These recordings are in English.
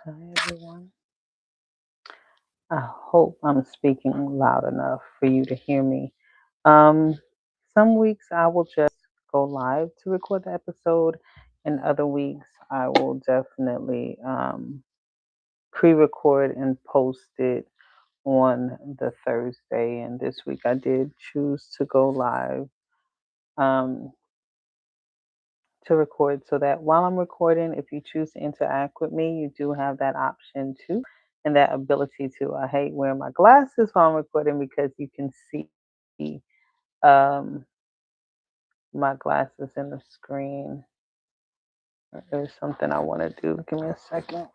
Hi, everyone. I hope I'm speaking loud enough for you to hear me. Um, some weeks I will just go live to record the episode, and other weeks I will definitely pre record and post it on the Thursday. And this week I did choose to go live. Um, to record so that while I'm recording, if you choose to interact with me, you do have that option too and that ability to. I hate wearing my glasses while I'm recording because you can see um, my glasses in the screen. There's something I want to do. Give me a second.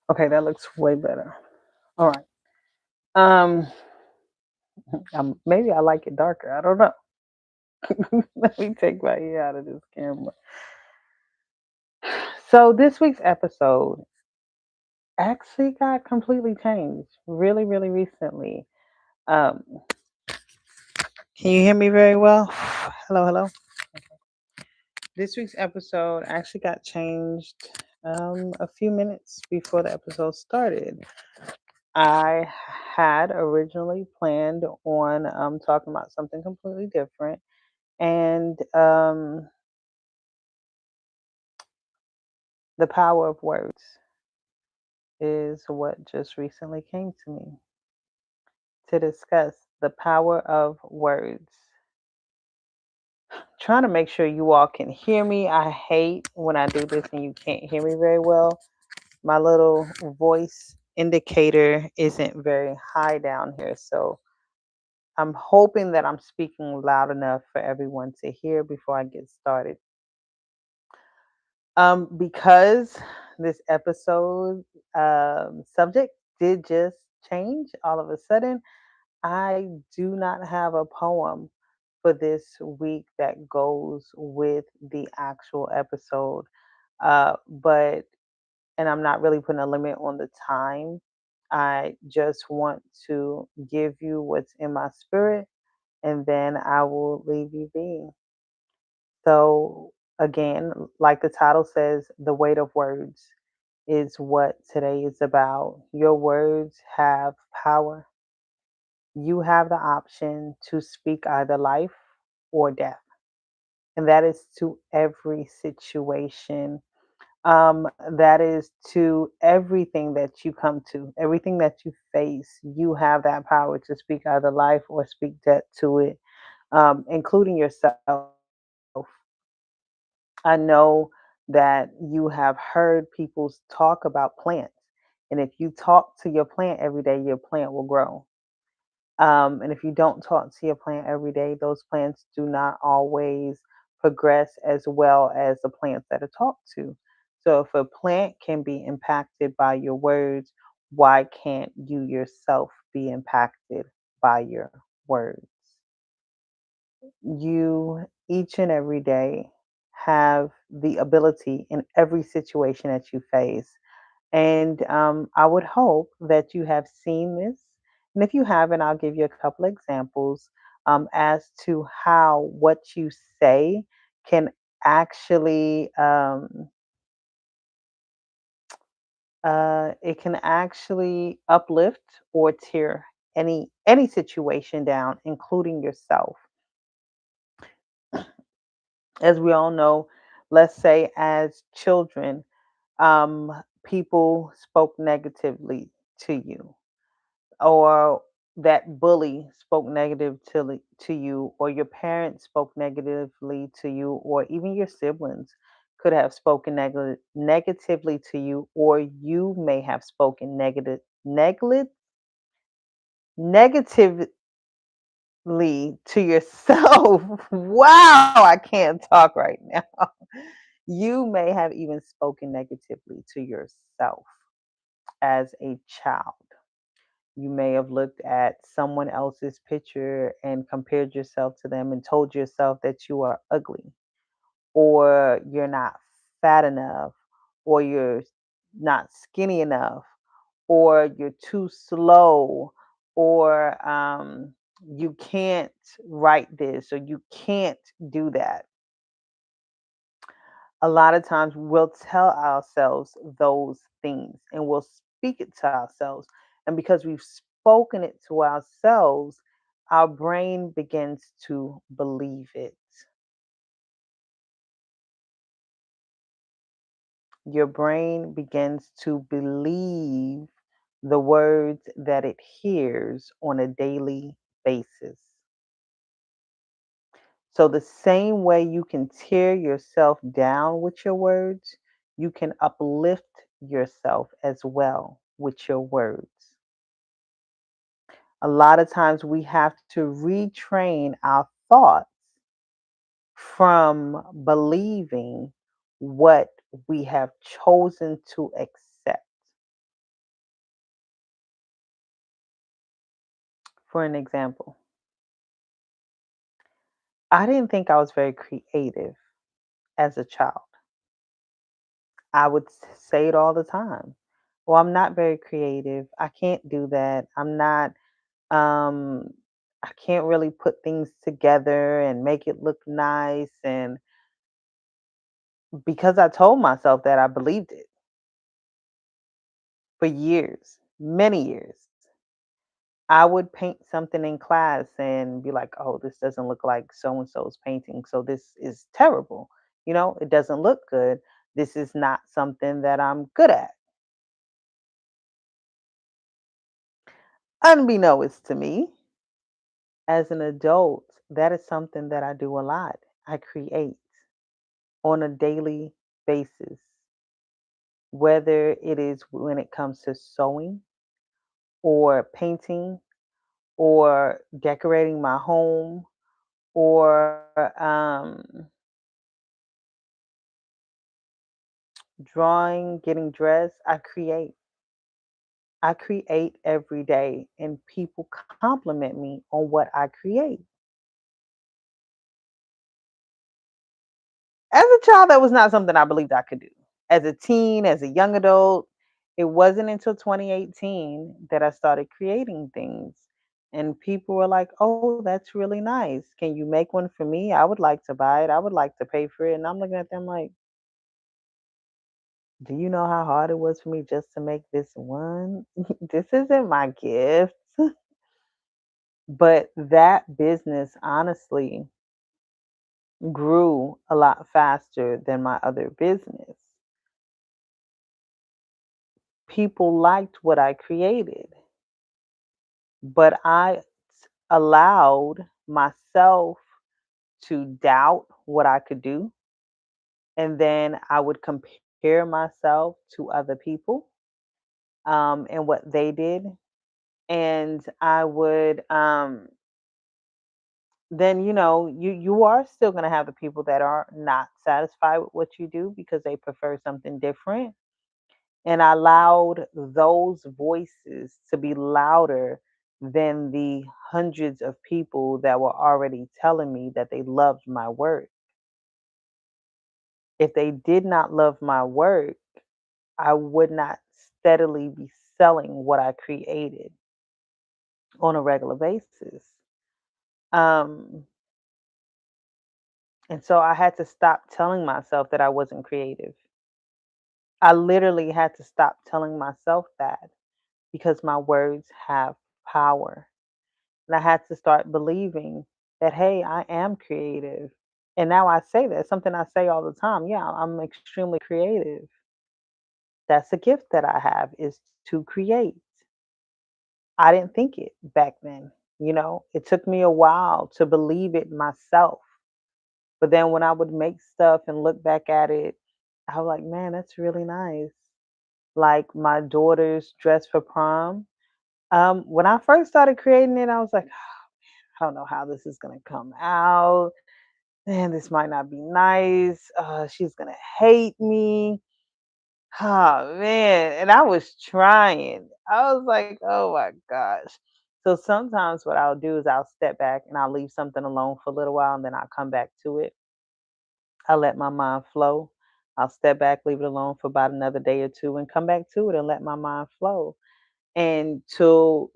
Okay, that looks way better. All right. Um, maybe I like it darker. I don't know. Let me take my ear out of this camera. So this week's episode actually got completely changed really, really recently. Um, can you hear me very well? Hello, hello. This week's episode actually got changed a few minutes before the episode started. I had originally planned on talking about something completely different, and the power of words is what just recently came to me to discuss the power of words. Trying to make sure you all can hear me. I hate when I do this and you can't hear me very well. My little voice indicator isn't very high down here. So I'm hoping that I'm speaking loud enough for everyone to hear before I get started. Because this episode subject did just change all of a sudden, I do not have a poem for this week that goes with the actual episode. But and I'm not really putting a limit on the time. I just want to give you what's in my spirit and then I will leave you be. So, again, like the title says, the weight of words is what today is about. Your words have power. You have the option to speak either life or death, and that is to every situation. That is to everything that you come to, everything that you face. You have that power to speak either life or speak death to it, including yourself. I know that you have heard people talk about plants, and if you talk to your plant every day, your plant will grow. And if you don't talk to your plant every day, those plants do not always progress as well as the plants that are talked to. So if a plant can be impacted by your words, why can't you yourself be impacted by your words? You each and every day have the ability in every situation that you face. And I would hope that you have seen this. And if you haven't, I'll give you a couple examples as to how what you say can actually it can actually uplift or tear any situation down, including yourself. As we all know, let's say as children, people spoke negatively to you, or that bully spoke to you, or your parents spoke negatively to you, or even your siblings could have spoken negatively to you, or you may have spoken negatively to yourself. Wow, I can't talk right now. You may have even spoken negatively to yourself as a child. You may have looked at someone else's picture and compared yourself to them and told yourself that you are ugly, or you're not fat enough, or you're not skinny enough, or you're too slow, or you can't write this, or you can't do that. A lot of times we'll tell ourselves those things and we'll speak it to ourselves. And because we've spoken it to ourselves, our brain begins to believe it. Your brain begins to believe the words that it hears on a daily basis. So, the same way you can tear yourself down with your words, you can uplift yourself as well with your words. A lot of times we have to retrain our thoughts from believing what we have chosen to accept. For an example, I didn't think I was very creative as a child. I would say it all the time. Well, I'm not very creative. I can't do that. I'm not, um, I can't really put things together and make it look nice. And because I told myself that, I believed it for years, many years. I would paint something in class and be like, oh, this doesn't look like so and so's painting. So this is terrible. It doesn't look good. This is not something that I'm good at. Unbeknownst to me, as an adult, that is something that I do a lot. I create on a daily basis, whether it is when it comes to sewing or painting or decorating my home or drawing, getting dressed. I create every day, and people compliment me on what I create. As a child, that was not something I believed I could do. As a teen, as a young adult, it wasn't until 2018 that I started creating things. And people were like, oh, that's really nice. Can you make one for me? I would like to buy it. I would like to pay for it. And I'm looking at them like, do you know how hard it was for me just to make this one? This isn't my gift. But that business honestly grew a lot faster than my other business. People liked what I created, but allowed myself to doubt what I could do. And then I would compare myself to other people and what they did. And I would then you are still going to have the people that are not satisfied with what you do because they prefer something different. And I allowed those voices to be louder than the hundreds of people that were already telling me that they loved my work. If they did not love my work, I would not steadily be selling what I created on a regular basis. Um, and so I had to stop telling myself that I wasn't creative. I literally had to stop telling myself that because my words have power. And I had to start believing that, hey, I am creative. And now I say that, something I say all the time. Yeah, I'm extremely creative. That's a gift that I have is to create. I didn't think it back then. It took me a while to believe it myself. But then when I would make stuff and look back at it I was like, man, that's really nice. Like my daughter's dress for prom. When I first started creating it, I was like, I don't know how this is gonna come out. Man, this might not be nice. She's gonna hate me. Oh man. And I was trying. I was like, oh my gosh. So sometimes what I'll do is I'll step back and I'll leave something alone for a little while and then I'll come back to it. I'll let my mind flow. I'll step back, leave it alone for about another day or two and come back to it and let my mind flow. And till,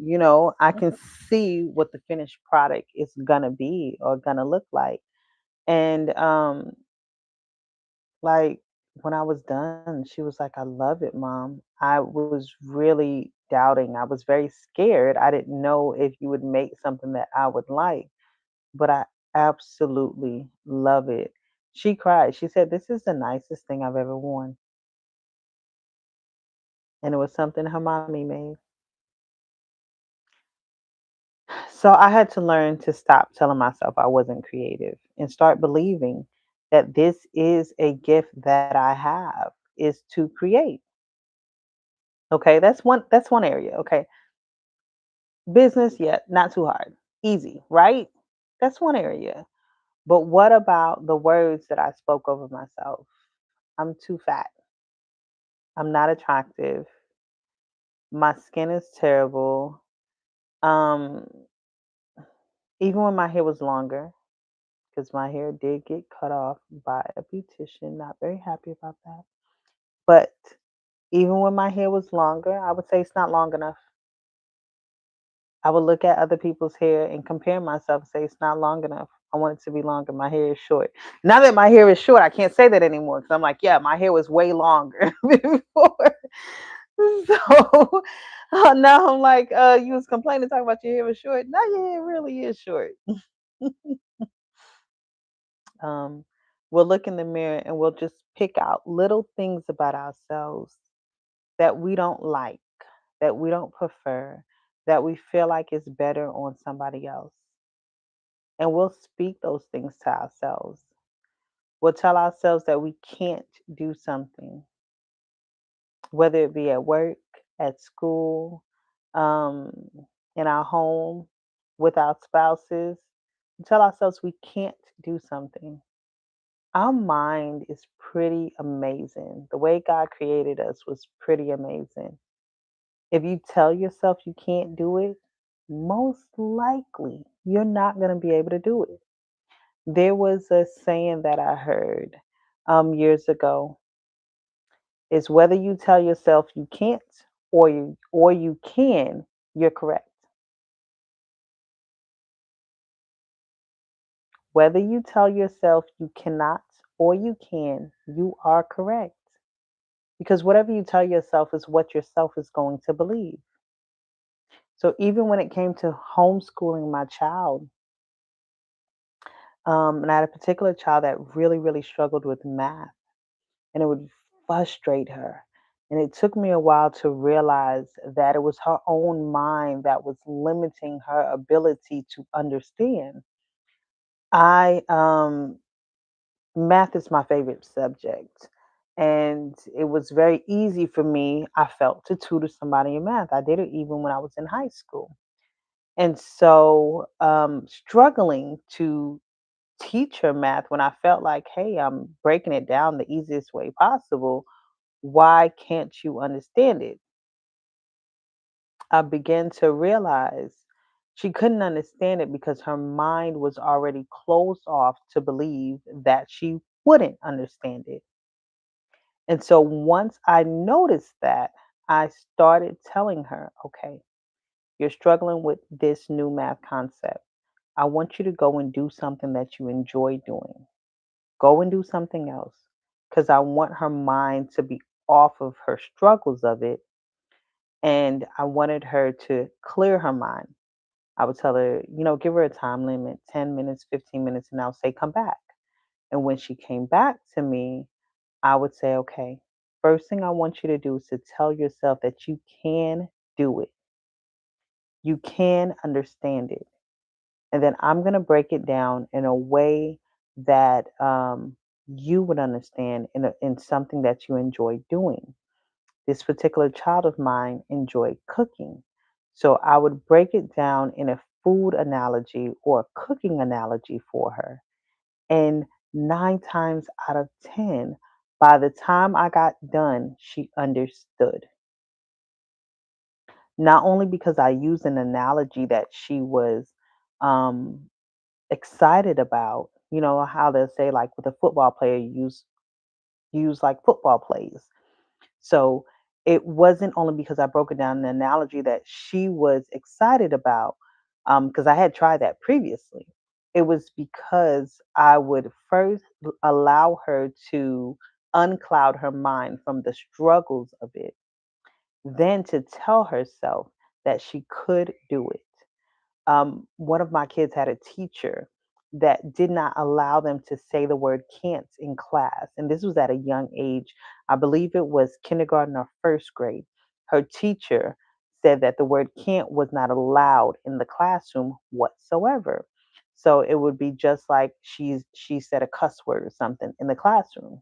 I can see what the finished product is gonna be or gonna look like. And like when I was done, she was like, I love it, mom. I was really doubting. I was very scared. I didn't know if you would make something that I would like, but I absolutely love it. She cried. She said, this is the nicest thing I've ever worn. And it was something her mommy made. So I had to learn to stop telling myself I wasn't creative and start believing that this is a gift that I have is to create. Okay, that's one area. Okay. Business, yeah, not too hard. Easy, right? That's one area. But what about the words that I spoke over myself? I'm too fat. I'm not attractive. My skin is terrible. Um, even when my hair was longer, because my hair did get cut off by a beautician. Not very happy about that. But even when my hair was longer, I would say it's not long enough. I would look at other people's hair and compare myself and say it's not long enough. I want it to be longer. My hair is short. Now that my hair is short, I can't say that anymore because I'm like, yeah, my hair was way longer before. So now I'm like, you was complaining talking about your hair was short. Now your hair really is short. um, we'll look in the mirror and we'll just pick out little things about ourselves that we don't like, that we don't prefer, that we feel like is better on somebody else. And we'll speak those things to ourselves. We'll tell ourselves that we can't do something, whether it be at work, at school, um, in our home, with our spouses. We tell ourselves we can't do something. Our mind is pretty amazing. The way God created us was pretty amazing. If you tell yourself you can't do it, most likely you're not going to be able to do it. There was a saying that I heard years ago is whether you tell yourself you can't or you can, you're correct. Whether you tell yourself you cannot or you can, you are correct. Because whatever you tell yourself is what yourself is going to believe. So even when it came to homeschooling my child, and I had a particular child that really, really struggled with math, and it would frustrate her. And it took me a while to realize that it was her own mind that was limiting her ability to understand. I Math is my favorite subject. And it was very easy for me, I felt, to tutor somebody in math. I did it even when I was in high school. And so, struggling to teach her math when I felt like, hey, I'm breaking it down the easiest way possible. Why can't you understand it? I began to realize she couldn't understand it because her mind was already closed off to believe that she wouldn't understand it. And so once I noticed that, I started telling her, okay, you're struggling with this new math concept. I want you to go and do something that you enjoy doing. Go and do something else because I want her mind to be off of her struggles of it. And I wanted her to clear her mind. I would tell her, give her a time limit, 10 minutes, 15 minutes, and I'll say, come back. And when she came back to me, I would say, okay, first thing I want you to do is to tell yourself that you can do it. You can understand it. And then I'm going to break it down in a way that you would understand in something that you enjoy doing. This particular child of mine enjoyed cooking. So I would break it down in a food analogy or a cooking analogy for her. And 9 times out of 10, by the time I got done, she understood. Not only because I used an analogy that she was um, excited about, you know, how they'll say, like with a football player, use like football plays. So it wasn't only because I broke it down in an analogy that she was excited about, because I had tried that previously. It was because I would first allow her to uncloud her mind from the struggles of it, then to tell herself that she could do it. One of my kids had a teacher that did not allow them to say the word can't in class. And this was at a young age. I believe it was kindergarten or first grade. Her teacher said that the word can't was not allowed in the classroom whatsoever. So it would be just like she said a cuss word or something in the classroom.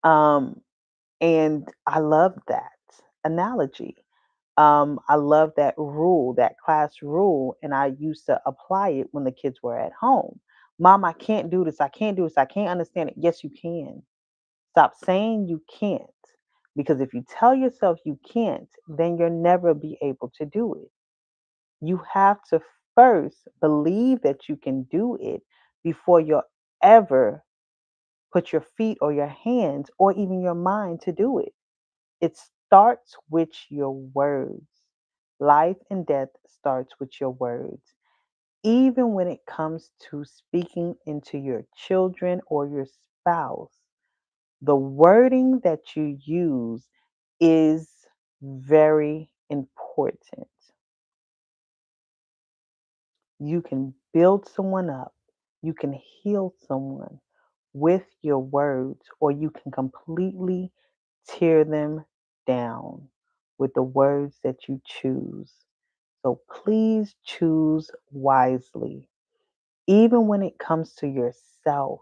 Um, and I love that analogy. I love that rule, that class rule, and I used to apply it when the kids were at home. Mom, I can't do this. I can't do this. I can't understand it. Yes, you can. Stop saying you can't. Because if you tell yourself you can't, then you'll never be able to do it. You have to first believe that you can do it before you'll ever put your feet or your hands or even your mind to do it. It starts with your words. Life and death starts with your words. Even when it comes to speaking into your children or your spouse, the wording that you use is very important. You can build someone up, you can heal someone with your words, or you can completely tear them down with the words that you choose. So please choose wisely. Even when it comes to yourself,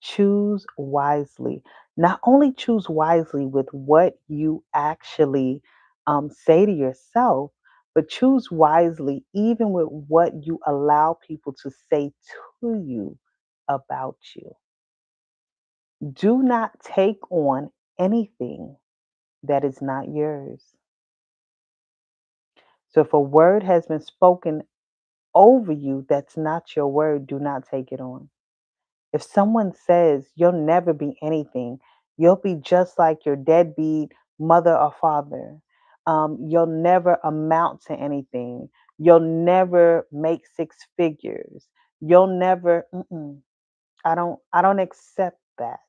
choose wisely. Not only choose wisely with what you actually say to yourself, but choose wisely even with what you allow people to say to you about you. Do not take on anything that is not yours. So if a word has been spoken over you that's not your word, do not take it on. If someone says you'll never be anything, you'll be just like your deadbeat mother or father. You'll never amount to anything. You'll never make six figures. You'll never. I don't accept that.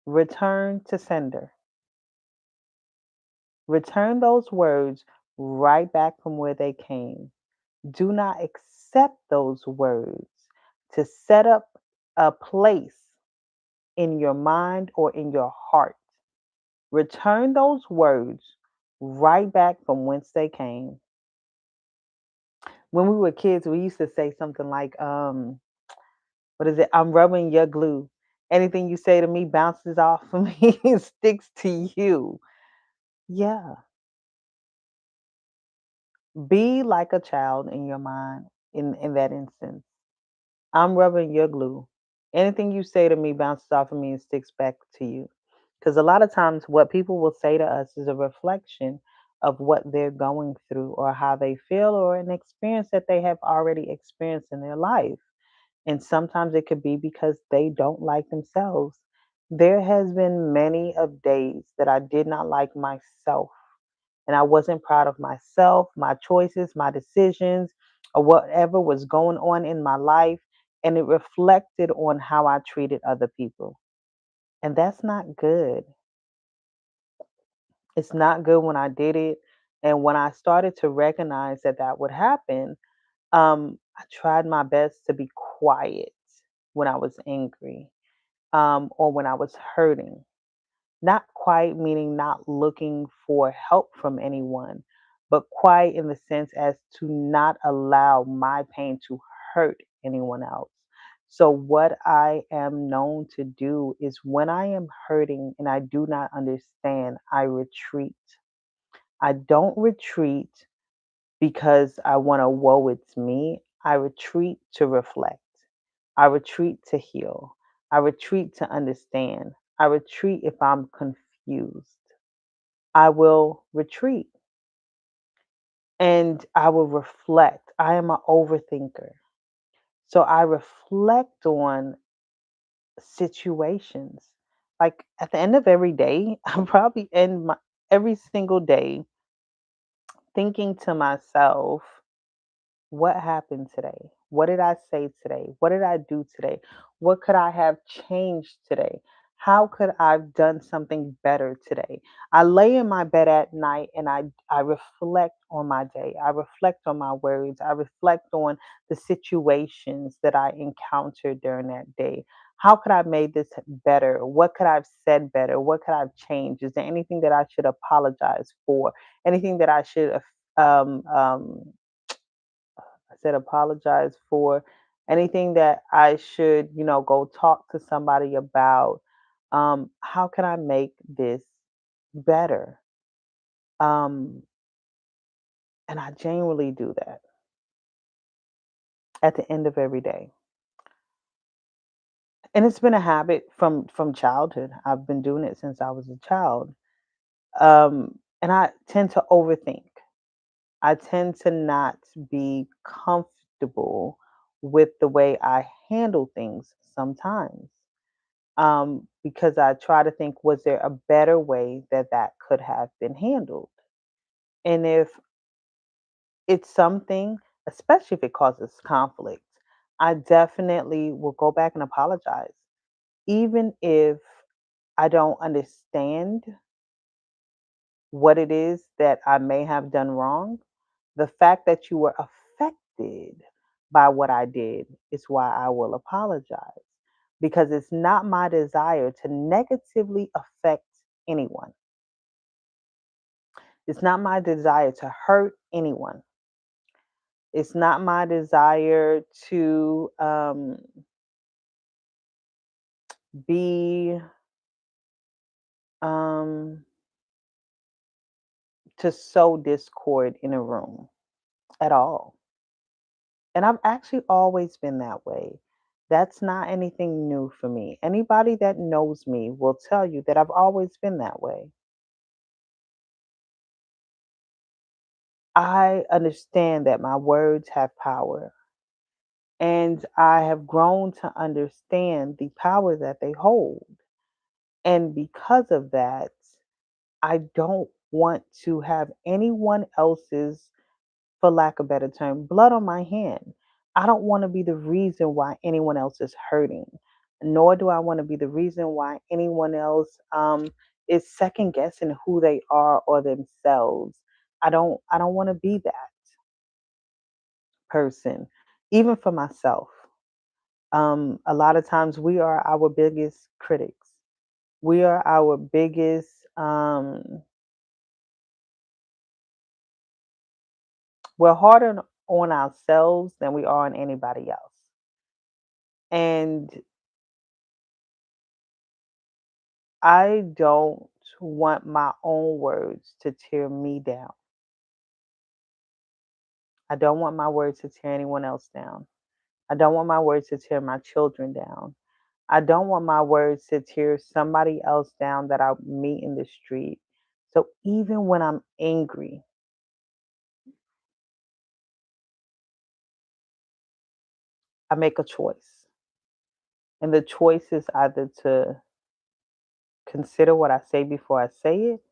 Return to sender. Return those words right back from where they came. Do not accept those words to set up a place in your mind or in your heart. Return those words right back from whence they came. When we were kids, we used to say something like, what is it? I'm rubbing your glue. Anything you say to me bounces off of me and sticks to you. Yeah. Be like a child in your mind in that instance. I'm rubbing your glue. Anything you say to me bounces off of me and sticks back to you. Because a lot of times, what people will say to us is a reflection of what they're going through or how they feel or an experience that they have already experienced in their life. And sometimes it could be because they don't like themselves. There has been many of days that I did not like myself and I wasn't proud of myself, my choices, my decisions, or whatever was going on in my life. And it reflected on how I treated other people. And that's not good. It's not good when I did it. And when I started to recognize that that would happen, I tried my best to be quiet when I was angry or when I was hurting. Not quiet meaning not looking for help from anyone, but quiet in the sense as to not allow my pain to hurt anyone else. So, what I am known to do is when I am hurting and I do not understand, I retreat. I don't retreat because I want to woe it's me. I retreat to reflect. I retreat to heal. I retreat to understand. I retreat if I'm confused. I will retreat and I will reflect. I am an overthinker. So I reflect on situations. Like at the end of every day, I probably end my every single day thinking to myself, what happened today? What did I say today? What did I do today? What could I have changed today? How could I have done something better today? I lay in my bed at night and I reflect on my day. I reflect on my words. I reflect on the situations that I encountered during that day. How could I have made this better? What could I have said better? What could I have changed? Is there anything that I should apologize for? Anything that I should I said apologize for anything that I should, go talk to somebody about. How can I make this better? Um, and I genuinely do that at the end of every day. And it's been a habit from childhood. I've been doing it since I was a child. And I tend to overthink. I tend to not be comfortable with the way I handle things sometimes. Because I try to think, was there a better way that that could have been handled? And if it's something, especially if it causes conflict, I definitely will go back and apologize. Even if I don't understand what it is that I may have done wrong, the fact that you were affected by what I did is why I will apologize. Because it's not my desire to negatively affect anyone. It's not my desire to hurt anyone. It's not my desire to be um, to sow discord in a room at all. And I've actually always been that way. That's not anything new for me. Anybody that knows me will tell you that I've always been that way. I understand that my words have power, and I have grown to understand the power that they hold. And because of that, I don't want to have anyone else's, for lack of a better term, blood on my hand. I don't want to be the reason why anyone else is hurting, nor do I want to be the reason why anyone else is second guessing who they are or themselves. I don't want to be that person, even for myself. A lot of times we are our biggest critics. We are our biggest we're harder on ourselves than we are on anybody else. And I don't want my own words to tear me down. I don't want my words to tear anyone else down. I don't want my words to tear my children down. I don't want my words to tear somebody else down that I meet in the street. So even when I'm angry, I make a choice. And the choice is either to consider what I say before I say it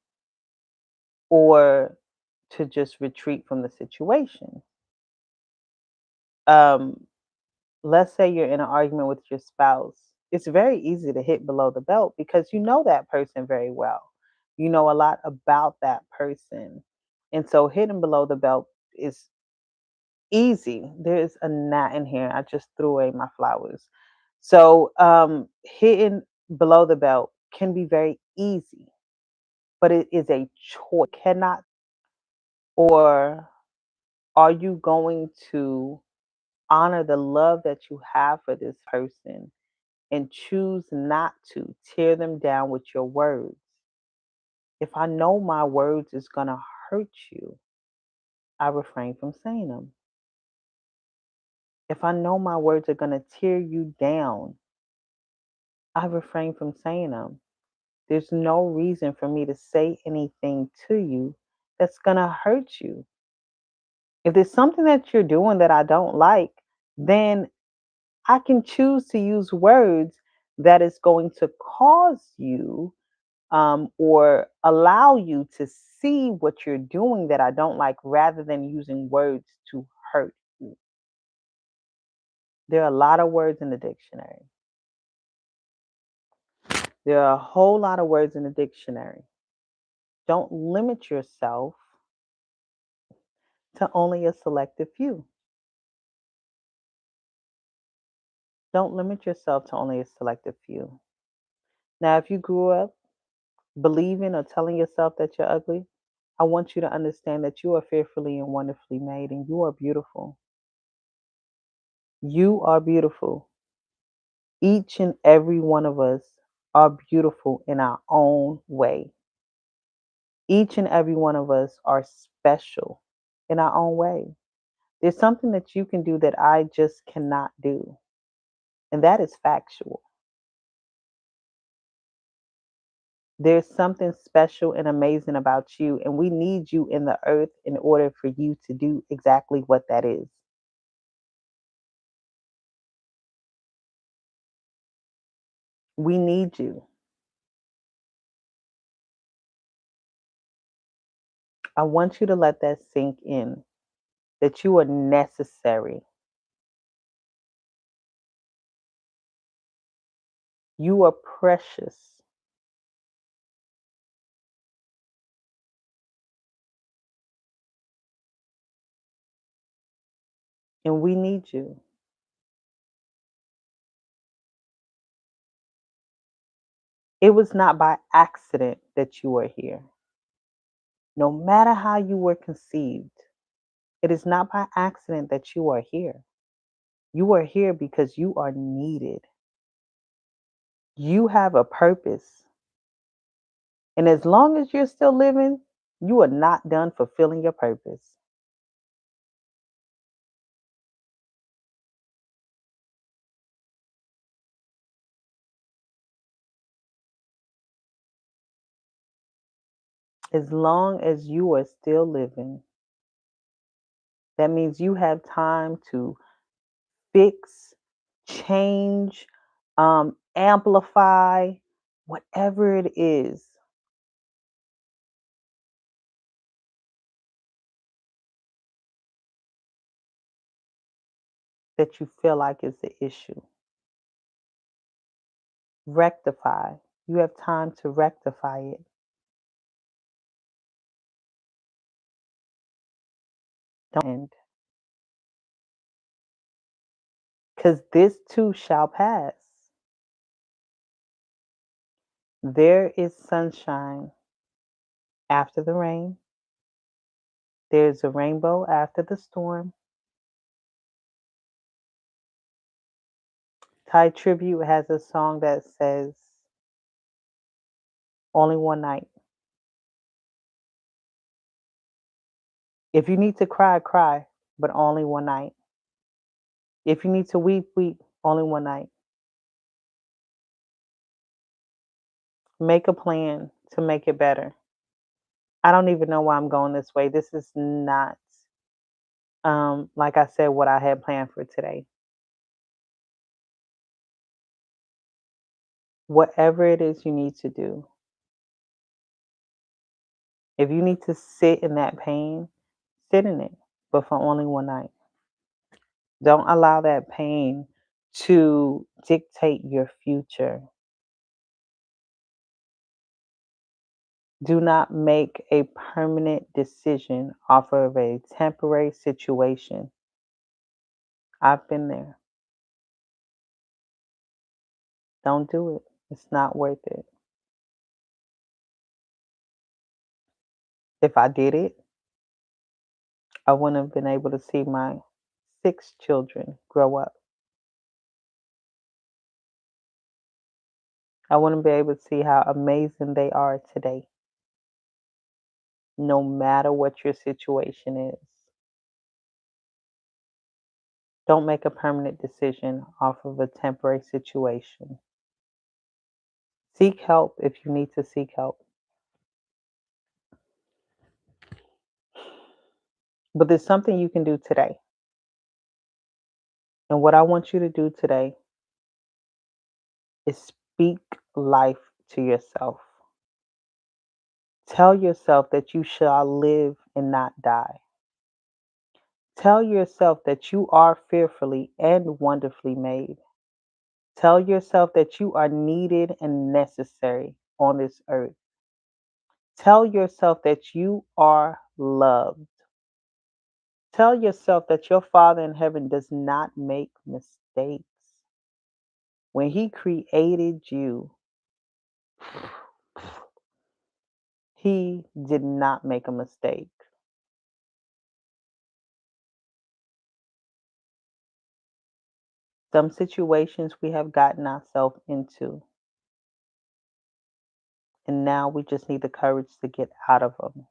or to just retreat from the situation. Um, let's say you're in an argument with your spouse. It's very easy to hit below the belt because you know that person very well. You know a lot about that person. And so hitting below the belt is easy. There's a gnat in here. I just threw away my flowers. So hitting below the belt can be very easy, but it is a choice. Cannot, or are you going to honor the love that you have for this person and choose not to tear them down with your words. If I know my words is going to hurt you, I refrain from saying them. If I know my words are going to tear you down, I refrain from saying them. There's no reason for me to say anything to you that's going to hurt you. If there's something that you're doing that I don't like, then I can choose to use words that is going to cause you or allow you to see what you're doing that I don't like rather than using words to hurt you. There are a lot of words in the dictionary. There are a whole lot of words in the dictionary. Don't limit yourself to only a selective few. Don't limit yourself to only a selective few. Now, if you grew up believing or telling yourself that you're ugly, I want you to understand that you are fearfully and wonderfully made and you are beautiful. You are beautiful. Each and every one of us are beautiful in our own way. Each and every one of us are special in our own way. There's something that you can do that I just cannot do, and that is factual. There's something special and amazing about you, and we need you in the earth in order for you to do exactly what that is. We need you. I want you to let that sink in that you are necessary. You are precious. And we need you. It was not by accident that you are here. No matter how you were conceived, it is not by accident that you are here. You are here because you are needed. You have a purpose. And as long as you're still living, you are not done fulfilling your purpose. As long as you are still living, that means you have time to fix, change, amplify, whatever it is that you feel like is the issue. Rectify. You have time to rectify it. Don't end. Because this too shall pass. There is sunshine after the rain. There's a rainbow after the storm. Thai Tribute has a song that says, only one night. If you need to cry, cry, but only one night. If you need to weep, weep, only one night. Make a plan to make it better. I don't even know why I'm going this way. This is not, like I said, what I had planned for today. Whatever it is you need to do, if you need to sit in that pain, sit in it, but for only one night. Don't allow that pain to dictate your future. Do not make a permanent decision off of a temporary situation. I've been there. Don't do it. It's not worth it. If I did it, I wouldn't have been able to see my six children grow up. I want to be able to see how amazing they are today, no matter what your situation is. Don't make a permanent decision off of a temporary situation. Seek help if you need to seek help. But there's something you can do today. And what I want you to do today is speak life to yourself. Tell yourself that you shall live and not die. Tell yourself that you are fearfully and wonderfully made. Tell yourself that you are needed and necessary on this earth. Tell yourself that you are loved. Tell yourself that your Father in heaven does not make mistakes. When He created you, He did not make a mistake. Some situations we have gotten ourselves into, and now we just need the courage to get out of them.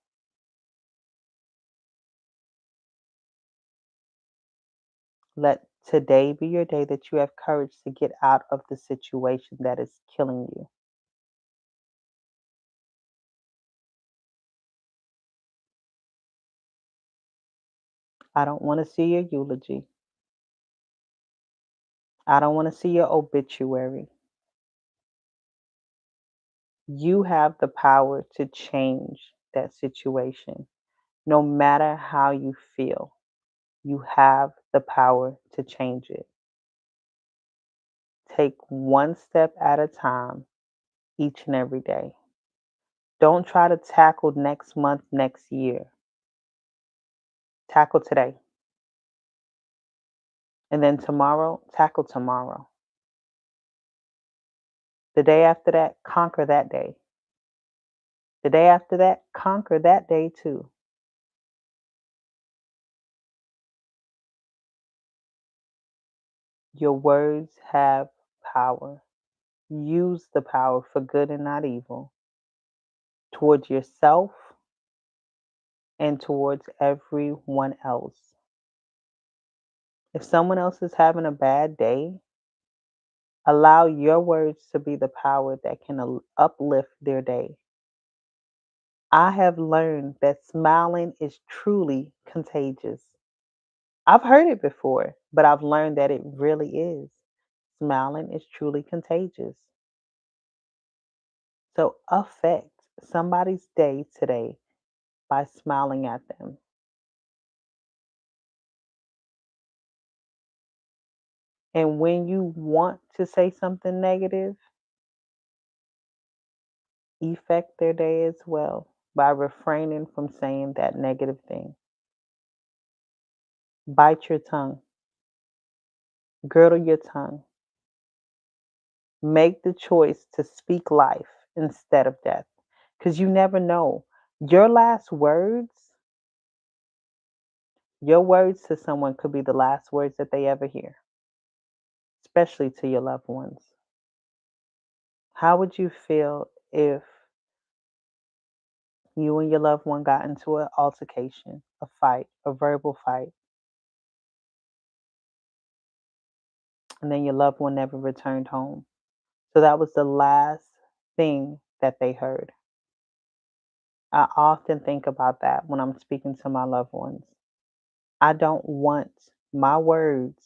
Let today be your day that you have courage to get out of the situation that is killing you. I don't want to see your eulogy. I don't want to see your obituary. You have the power to change that situation. No matter how you feel, you have the power to change it. Take one step at a time each and every day. Don't try to tackle next month, next year. Tackle today. And then tomorrow, tackle tomorrow. The day after that, conquer that day. The day after that, conquer that day too. Your words have power. Use the power for good and not evil towards yourself and towards everyone else. If someone else is having a bad day, allow your words to be the power that can uplift their day. I have learned that smiling is truly contagious. I've heard it before, but I've learned that it really is. Smiling is truly contagious. So affect somebody's day today by smiling at them. And when you want to say something negative, affect their day as well by refraining from saying that negative thing. Bite your tongue, girdle your tongue. Make the choice to speak life instead of death because you never know. Your last words, your words to someone could be the last words that they ever hear, especially to your loved ones. How would you feel if you and your loved one got into an altercation, a fight, a verbal fight, and then your loved one never returned home? So that was the last thing that they heard. I often think about that when I'm speaking to my loved ones. I don't want my words,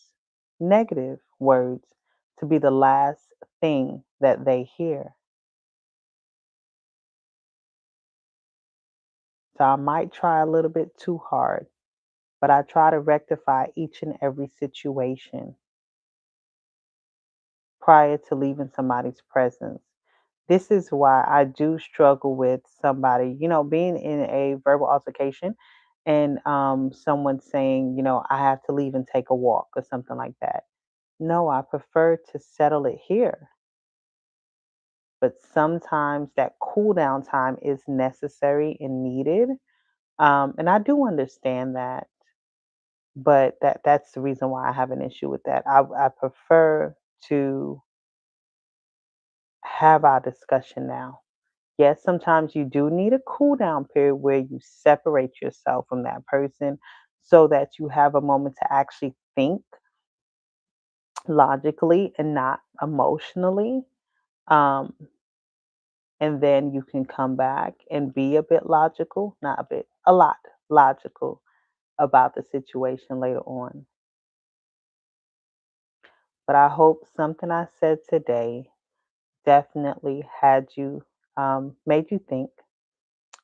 negative words, to be the last thing that they hear. So I might try a little bit too hard, but I try to rectify each and every situation prior to leaving somebody's presence. This is why I do struggle with somebody, being in a verbal altercation and someone saying, I have to leave and take a walk or something like that. No, I prefer to settle it here. But sometimes that cool down time is necessary and needed. And I do understand that. But that's the reason why I have an issue with that. I prefer to have our discussion now. Yes, sometimes you do need a cool down period where you separate yourself from that person so that you have a moment to actually think logically and not emotionally. Um, and then you can come back and be a bit logical, not a bit, a lot logical about the situation later on. But I hope something I said today definitely had you, made you think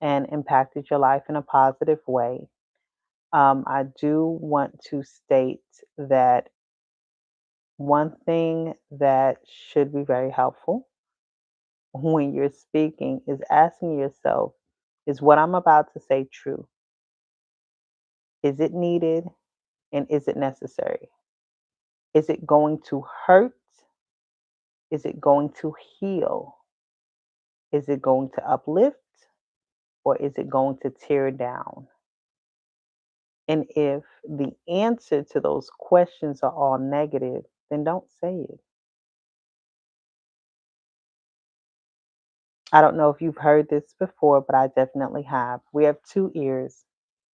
and impacted your life in a positive way. I do want to state that one thing that should be very helpful when you're speaking is asking yourself, is what I'm about to say true? Is it needed? And is it necessary? Is it going to hurt? Is it going to heal? Is it going to uplift? Or is it going to tear down? And if the answer to those questions are all negative, then don't say it. I don't know if you've heard this before, but I definitely have. We have two ears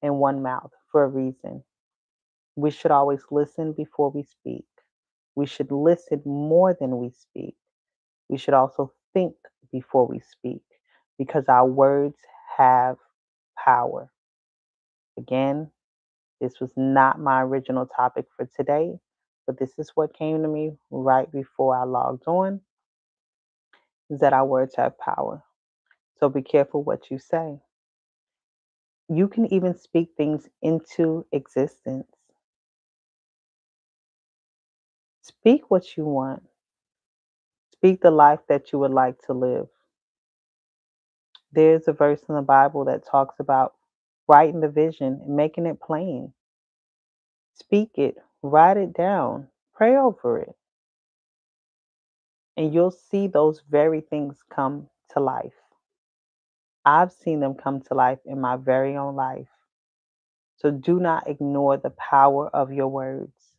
and one mouth for a reason. We should always listen before we speak. We should listen more than we speak. We should also think before we speak because our words have power. Again, this was not my original topic for today, but this is what came to me right before I logged on, is that our words have power. So be careful what you say. You can even speak things into existence. Speak what you want. Speak the life that you would like to live. There's a verse in the Bible that talks about writing the vision and making it plain. Speak it, write it down, pray over it, and you'll see those very things come to life. I've seen them come to life in my very own life. So do not ignore the power of your words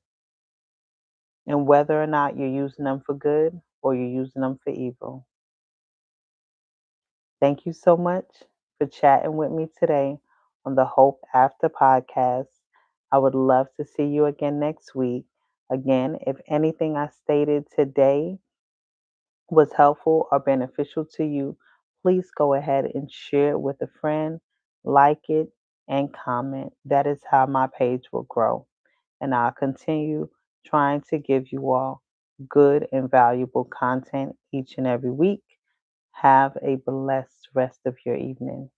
and whether or not you're using them for good or you're using them for evil. Thank you so much for chatting with me today on the Hope After podcast. I would love to see you again next week. Again, if anything I stated today was helpful or beneficial to you, please go ahead and share it with a friend, like it, and comment. That is how my page will grow. And I'll continue trying to give you all good and valuable content each and every week. Have a blessed rest of your evening.